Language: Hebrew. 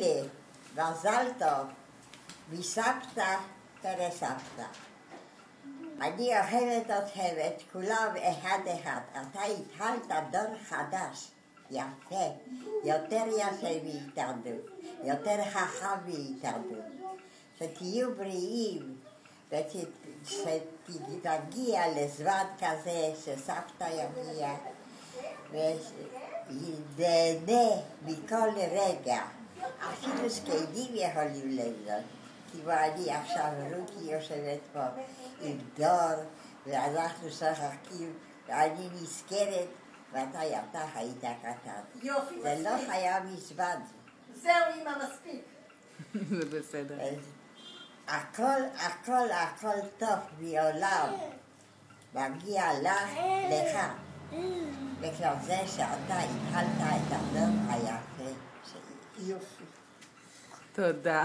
לי מזל טוב מסבתא ולסבתא. אני אוהבת אתכם, את כולם אחד אחד. אתה התחלת דור חדש, יפה, יותר יפה מאיתנו, יותר חכם מאיתנו. שתהיו בריאים ושתגיע לזמן כזה שסבתא יגיע ונהנה מכל רגע. אפילו זקנים יכולים ליהנות. כמו אני עכשיו, רוקי יושבת פה עם דור ואנחנו שוחקים ואני נזכרת ואתה היית קטן. יופי, זה לא היה מזמן. זהו אמא, מספיק. זה בסדר. הכל טוב מעולם מגיע לך, בגלל זה שאתה התחלת את הדור היפה. יופי. תודה.